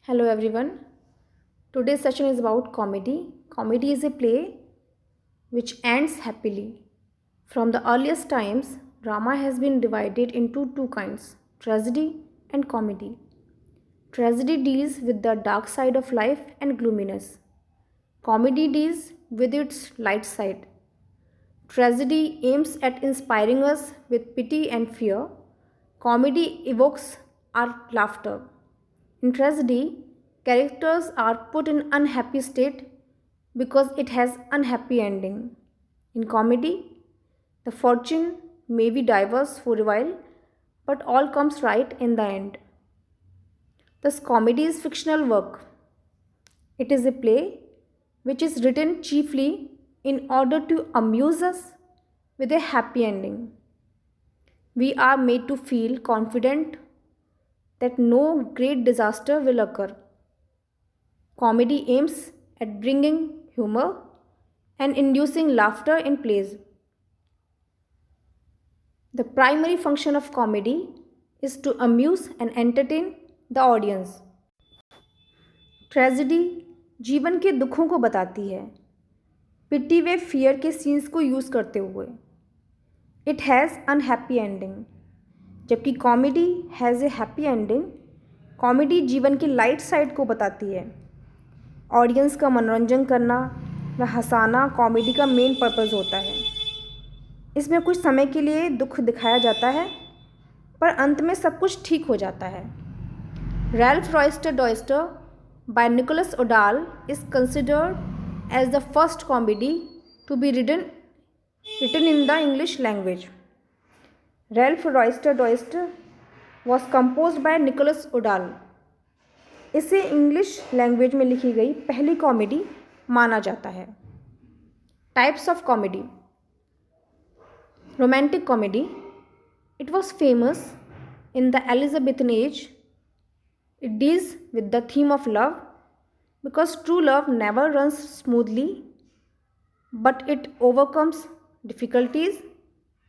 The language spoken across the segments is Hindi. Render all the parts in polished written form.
Hello everyone. Today's session is about comedy. Comedy is a play which ends happily. From the earliest times, drama has been divided into two kinds, tragedy and comedy. Tragedy deals with the dark side of life and gloominess. Comedy deals with its light side. Tragedy aims at inspiring us with pity and fear. Comedy evokes our laughter. In tragedy, characters are put in unhappy state because it has unhappy ending. In comedy, the fortune may be diverse for a while, but all comes right in the end. Thus, comedy is fictional work. It is a play which is written chiefly in order to amuse us with a happy ending. We are made to feel confident that no great disaster will occur. Comedy aims at bringing humor and inducing laughter in plays. The primary function of comedy is to amuse and entertain the audience. Tragedy जीवन के दुखों को बताती है, पिटी वे फियर के सीन्स को यूज़ करते हुए. इट हैज़ अनहैप्पी एंडिंग, जबकि comedy has a happy ending. Comedy जीवन की लाइट साइड को बताती है. ऑडियंस का मनोरंजन करना व हंसाना कॉमेडी का मेन पर्पस होता है. इसमें कुछ समय के लिए दुख दिखाया जाता है, पर अंत में सब कुछ ठीक हो जाता है. Ralph Roister Doister by Nicholas O'Dall is considered as the first comedy to be written in the English language. Ralph Roister Doister was composed by Nicholas O'Dall. इसे इंग्लिश लैंग्वेज में लिखी गई पहली कॉमेडी माना जाता है. Types of comedy. Romantic comedy. It was famous in the Elizabethan age. It deals with the theme of love because true love never runs smoothly, but it overcomes difficulties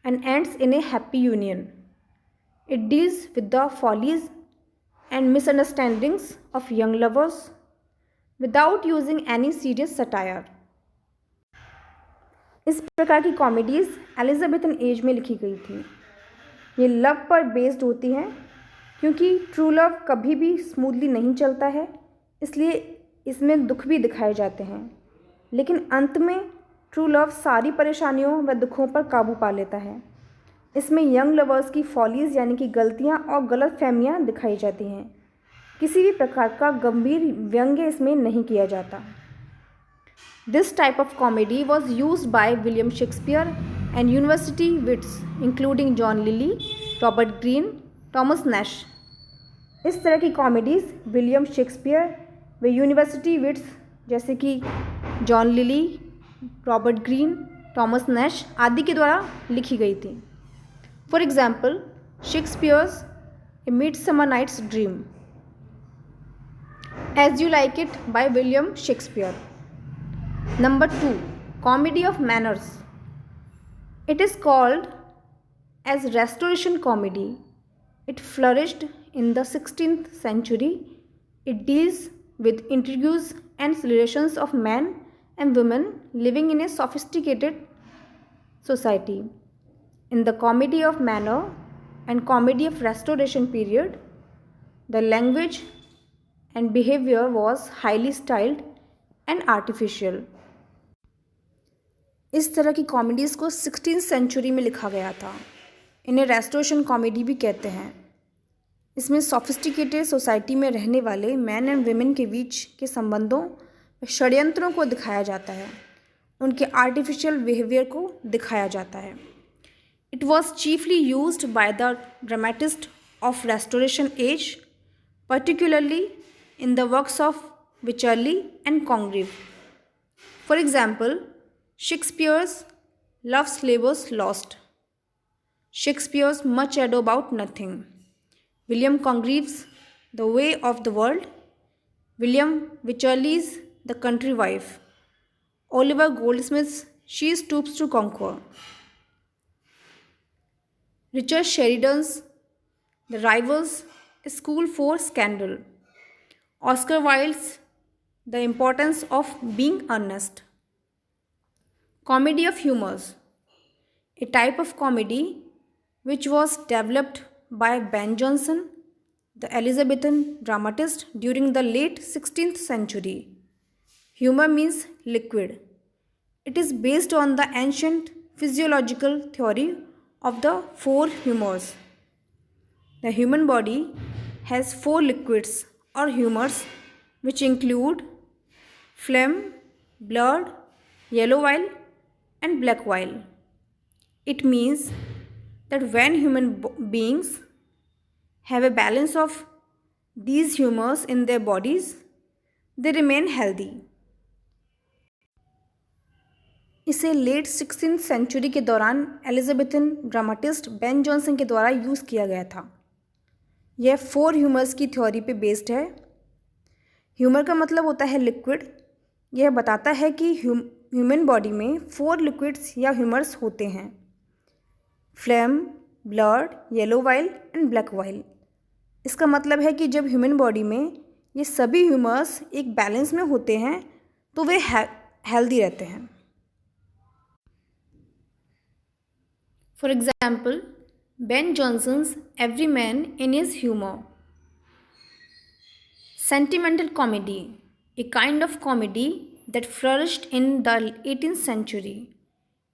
and ends in a happy union. It deals with the follies and misunderstandings of young lovers without using any serious satire. इस प्रकार की कॉमेडीज़ एलिजाबेथन एज में लिखी गई थी. ये लव पर बेस्ड होती हैं, क्योंकि ट्रू लव कभी भी स्मूथली नहीं चलता है, इसलिए इसमें दुख भी दिखाए जाते हैं. लेकिन अंत में ट्रू लव सारी परेशानियों व दुखों पर काबू पा लेता है. इसमें यंग लवर्स की फॉलीज़ यानी कि गलतियां और गलत फहमियाँ दिखाई जाती हैं. किसी भी प्रकार का गंभीर व्यंग्य इसमें नहीं किया जाता. This type of comedy was use by William Shakespeare and University Wits including John Lyly, Robert Greene, Thomas Nashe. इस तरह की कॉमेडीज़ विलियम शेक्सपियर व यूनिवर्सिटी विट्स जैसे कि John Lyly, Robert Greene, Thomas Nashe आदि के द्वारा लिखी गई थी. For example, Shakespeare's A Midsummer Night's Dream, As You Like It by William Shakespeare. Number 2, comedy of manners. It is called as restoration comedy. It flourished in the 16th century. It deals with intrigues and relations of men and women living in a sophisticated society. In the comedy of manner and comedy of restoration period, the language and behavior was highly styled and artificial. इस तरह की कॉमेडीज़ को 16th सेंचुरी में लिखा गया था. इन्हें रेस्टोरेशन कॉमेडी भी कहते हैं. इसमें सॉफिस्टिकेटेड सोसाइटी में रहने वाले मैन एंड वेमेन के बीच के संबंधों व षड्यंत्रों को दिखाया जाता है. उनके आर्टिफिशियल बिहेवियर को दिखाया जाता है. It was chiefly used by the dramatist of Restoration age, particularly in the works of Wycherley and Congreve. For example, Shakespeare's Love's Labour's Lost, Shakespeare's Much Ado About Nothing, William Congreve's The Way of the World, William Wycherley's The Country Wife, Oliver Goldsmith's She Stoops to Conquer, Richard Sheridan's The Rivals, A School for Scandal, Oscar Wilde's The Importance of Being Earnest. Comedy of humors, a type of comedy which was developed by Ben Jonson, the Elizabethan dramatist during the late 16th century. Humor means liquid. It is based on the ancient physiological theory of the four humors. The human body has four liquids or humors which include phlegm, blood, yellow bile, and black bile. It means that when human beings have a balance of these humors in their bodies, they remain healthy. इसे लेट 16th सेंचुरी के दौरान एलिजाबेथन ड्रामाटिस्ट बेन जॉनसन के द्वारा यूज़ किया गया था। यह फोर ह्यूमर्स की थ्योरी पे बेस्ड है। ह्यूमर का मतलब होता है लिक्विड। यह बताता है कि ह्यूमन बॉडी में फोर लिक्विड्स या ह्यूमर्स होते हैं: flame, blood, yellow while and black while. इसका मतलब है कि जब ह्यूमन बॉडी में ये सभी ह्यूमर्स एक बैलेंस में होते हैं तो वे हेल्दी रहते हैं। For example, Ben Johnson's Every Man in His Humor. Sentimental comedy, a kind of comedy that flourished in the 18th century.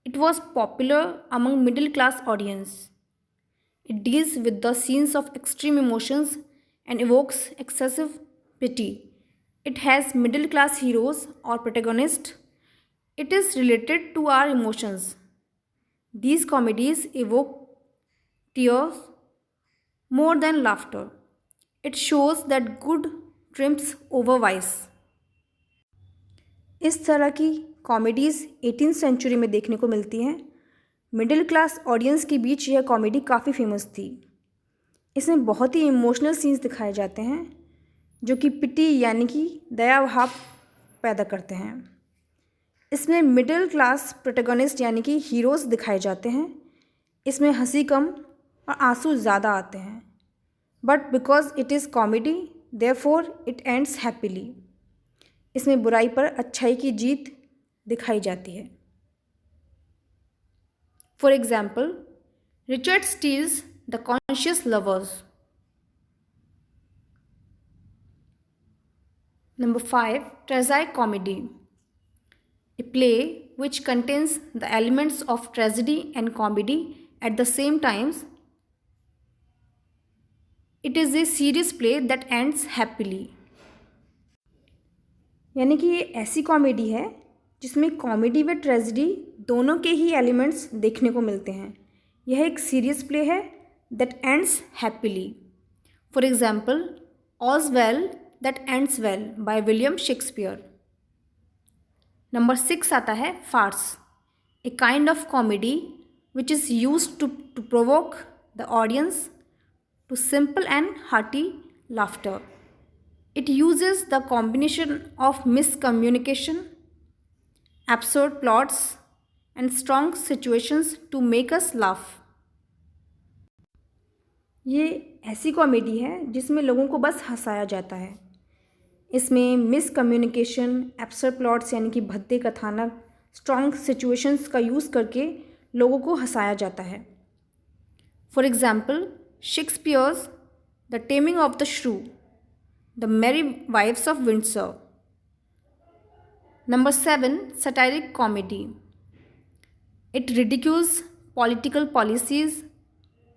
It was popular among middle class audience. It deals with the scenes of extreme emotions and evokes excessive pity. It has middle class heroes or protagonists. It is related to our emotions. These comedies evoke tears more than laughter. It shows that good triumphs over vice. इस तरह की कॉमेडीज़ 18th सेंचुरी में देखने को मिलती हैं। मिडिल क्लास ऑडियंस के बीच यह कॉमेडी काफ़ी फेमस थी। इसमें बहुत ही इमोशनल सीन्स दिखाए जाते हैं जो कि पिटी यानी कि दया भाव पैदा करते हैं। इसमें मिडिल क्लास प्रोटैगनिस्ट यानी कि हीरोज़ दिखाए जाते हैं। इसमें हंसी कम और आंसू ज़्यादा आते हैं। But because it is comedy therefore it ends happily. इसमें बुराई पर अच्छाई की जीत दिखाई जाती है। For example, Richard Steele's the conscious lovers. Number 5, tragicomedy, a play which contains the elements of tragedy and comedy at the same times. It is a serious play that ends happily. यानी कि ये ऐसी कॉमेडी है जिसमें कॉमेडी व ट्रेजिडी दोनों के ही एलिमेंट्स देखने को मिलते हैं। यह एक सीरियस प्ले है that ends happily. For example, all's well that ends well by William Shakespeare. Number 6 आता है farce, a kind of comedy which is used to provoke the audience to simple and hearty laughter. It uses the combination of miscommunication, absurd plots, and strong situations to make us laugh. ये ऐसी कॉमेडी है जिसमें लोगों को बस हंसाया जाता है। इसमें मिसकम्युनिकेशन, एब्सर्ड प्लॉट्स यानी कि भद्दे कथानक, स्ट्रॉन्ग सिचुएशंस का यूज़ करके लोगों को हंसाया जाता है। For example, Shakespeare's The Taming of the Shrew, The Merry Wives of Windsor. Number 7, satiric comedy. It ridicules political policies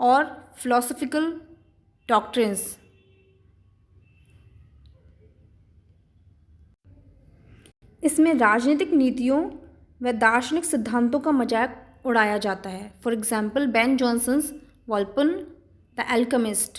or philosophical doctrines. इसमें राजनीतिक नीतियों व दार्शनिक सिद्धांतों का मजाक उड़ाया जाता है। For example, Ben Jonson's Volpone the alchemist.